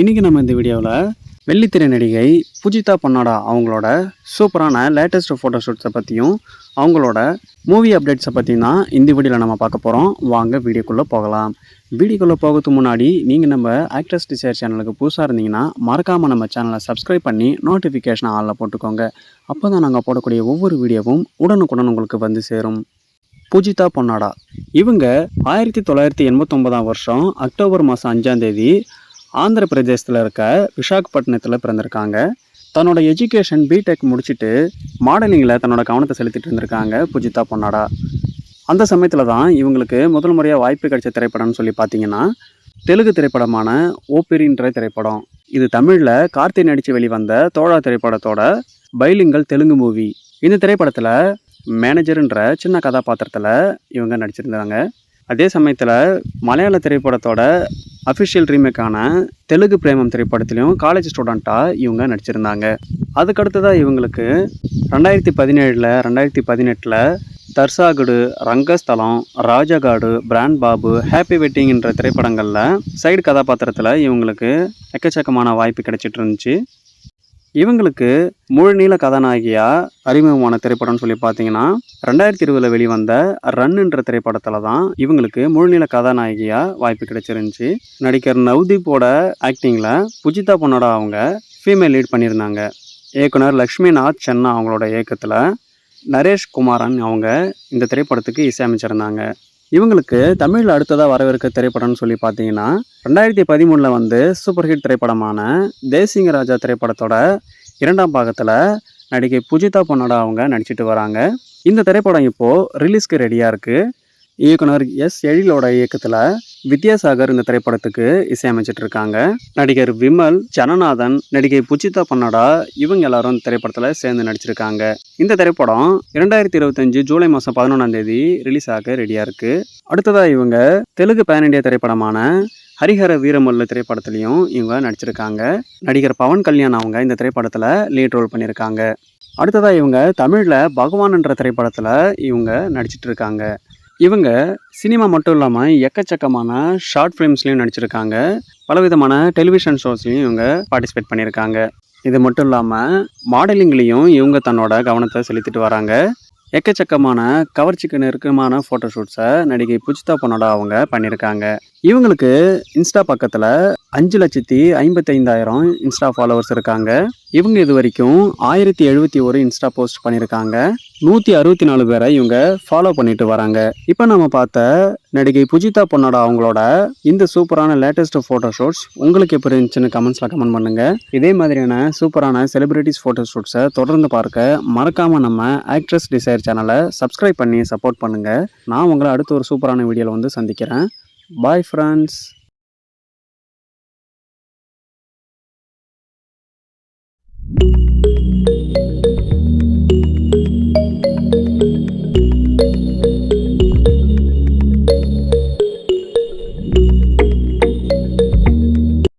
இன்னைக்கு நம்ம இந்த வீடியோவில் வெள்ளித்திரை நடிகை பூஜிதா பொன்னாடா அவங்களோட சூப்பரான லேட்டஸ்ட் ஃபோட்டோஷூட்ஸை பற்றியும் அவங்களோட மூவி அப்டேட்ஸை பற்றியும் தான் இந்த வீடியோவில் நம்ம பார்க்க போகிறோம். வாங்க வீடியோக்குள்ளே போகலாம். வீடியோக்குள்ளே போகிறதுக்கு முன்னாடி நீங்கள் நம்ம ஆக்ட்ரஸ் டிசைர் சேனலுக்கு புதுசாக இருந்தீங்கன்னா மறக்காமல் நம்ம சேனலை சப்ஸ்கிரைப் பண்ணி நோட்டிஃபிகேஷனை ஆளில் போட்டுக்கோங்க. அப்போ தான் நாங்கள் போடக்கூடிய ஒவ்வொரு வீடியோவும் உடனுக்குடன் உங்களுக்கு வந்து சேரும். பூஜிதா பொன்னாடா இவங்க 1989 வருஷம் அக்டோபர் மாதம் 5ஆம் தேதி ஆந்திர பிரதேசத்தில் இருக்க விசாகப்பட்டினத்தில் பிறந்திருக்காங்க. தன்னோட எஜுகேஷன் பிடெக் முடிச்சுட்டு மாடலிங்கில் தன்னோட கவனத்தை செலுத்திட்டு இருந்திருக்காங்க பூஜிதா பொன்னாடா. அந்த சமயத்தில் தான் இவங்களுக்கு முதல் முறையாக வாய்ப்பு கிடைச்ச திரைப்படம்னு சொல்லி பார்த்தீங்கன்னா தெலுங்கு திரைப்படமான ஓபிரின்ற திரைப்படம். இது தமிழில் கார்த்தி நடித்து வெளிவந்த தோழா திரைப்படத்தோட பைலிங்கல் தெலுங்கு மூவி. இந்த திரைப்படத்தில் மேனேஜருன்ற சின்ன கதாபாத்திரத்தில் இவங்க நடிச்சிருந்தாங்க. அதே சமயத்தில் மலையாள திரைப்படத்தோட அஃபிஷியல் ரீமேக்கான தெலுங்கு பிரேமம் திரைப்படத்துலையும் காலேஜ் ஸ்டூடெண்ட்டாக இவங்க நடிச்சிருந்தாங்க. அதுக்கடுத்ததாக இவங்களுக்கு 2017 2018 தர்சாகுடு, ரங்கஸ்தலம், ராஜகாடு, பிராண்ட் பாபு, ஹாப்பி வெட்டிங்கிற திரைப்படங்களில் சைடு கதாபாத்திரத்தில் இவங்களுக்கு எக்கச்சக்கமான வாய்ப்பு கிடைச்சிட்டு இருந்துச்சு. இவங்களுக்கு முழுநீள கதாநாயகியாக அறிமுகமான திரைப்படம்னு சொல்லி பார்த்தீங்கன்னா 2020 வெளிவந்த ரன்னுன்ற திரைப்படத்தில் தான் இவங்களுக்கு முழுநீள கதாநாயகியாக வாய்ப்பு கிடைச்சிருந்துச்சு. நடிகர் நவ்தீப்போட ஆக்டிங்கில் பூஜிதா பொன்னாடா அவங்க ஃபீமேல் லீட் பண்ணியிருந்தாங்க. இயக்குனர் லக்ஷ்மிநாத் சென்னா அவங்களோட இயக்கத்தில் நரேஷ் குமாரன் அவங்க இந்த திரைப்படத்துக்கு இசையமைச்சிருந்தாங்க. இவங்களுக்கு தமிழில் அடுத்ததாக வரவிருக்க திரைப்படம்னு சொல்லி பார்த்தீங்கன்னா 2013 வந்து சூப்பர் ஹிட் திரைப்படமான தேசிங்க ராஜா திரைப்படத்தோட 2ஆம் பாகத்தில் நடிகை பூஜிதா பொன்னாடா அவங்க நடிச்சிட்டு வராங்க. இந்த திரைப்படம் இப்போது ரிலீஸ்க்கு ரெடியாக இருக்குது. இயக்குனர் எஸ் எழிலோட இயக்கத்தில் வித்யாசாகர் இந்த திரைப்படத்துக்கு இசையமைச்சிட்டு இருக்காங்க. நடிகர் விமல், ஜனநாதன், நடிகை பூஜிதா பொன்னாடா இவங்க எல்லாரும் இந்த திரைப்படத்தில் சேர்ந்து நடிச்சிருக்காங்க. இந்த திரைப்படம் 2025 ஜூலை மாதம் 11ஆம் தேதி ரிலீஸ் ஆக ரெடியாக இருக்குது. அடுத்ததாக இவங்க தெலுங்கு பேன் இண்டியா திரைப்படமான ஹரிஹர வீரமல்ல திரைப்படத்துலையும் இவங்க நடிச்சிருக்காங்க. நடிகர் பவன் கல்யாண் அவங்க இந்த திரைப்படத்தில் லீட் ரோல் பண்ணியிருக்காங்க. அடுத்ததாக இவங்க தமிழில் பகவான் என்ற திரைப்படத்தில் இவங்க நடிச்சிட்டு இருக்காங்க. இவங்க சினிமா மட்டும் இல்லாமல் எக்கச்சக்கமான ஷார்ட் ஃபிலிம்ஸ்லையும் நடிச்சிருக்காங்க. பலவிதமான டெலிவிஷன் ஷோஸ்லையும் இவங்க பார்ட்டிசிபேட் பண்ணியிருக்காங்க. இது மட்டும் இல்லாமல் மாடலிங்லேயும் இவங்க தன்னோட கவனத்தை செலுத்திட்டு வராங்க. எக்கச்சக்கமான கவர்ச்சிக்கு நெருக்கமான ஃபோட்டோஷூட்ஸை நடிகை பூஜிதா பொன்னாடா அவங்க பண்ணியிருக்காங்க. இவங்களுக்கு இன்ஸ்டா பக்கத்தில் 5,55,000 இன்ஸ்டா ஃபாலோவர்ஸ் இருக்காங்க. இவங்க இது வரைக்கும் 1071 இன்ஸ்டா போஸ்ட் பண்ணியிருக்காங்க. 164 பேரை இவங்க ஃபாலோ பண்ணிட்டு வராங்க. இப்போ நம்ம பார்த்த நடிகை பூஜிதா பொன்னாடா அவங்களோட இந்த சூப்பரான லேட்டஸ்ட் ஃபோட்டோஷூட்ஸ் உங்களுக்கு எப்படி இருந்துச்சுன்னு கமெண்ட்ஸில் கமெண்ட் பண்ணுங்கள். இதே மாதிரியான சூப்பரான செலிபிரிட்டிஸ் ஃபோட்டோஷூட்ஸை தொடர்ந்து பார்க்க மறக்காமல் நம்ம ஆக்ட்ரஸ் டிசைர் சேனலை சப்ஸ்கிரைப் பண்ணி சப்போர்ட் பண்ணுங்கள். நான் உங்களை அடுத்த ஒரு சூப்பரான வீடியோவில் வந்து சந்திக்கிறேன். Bye friends.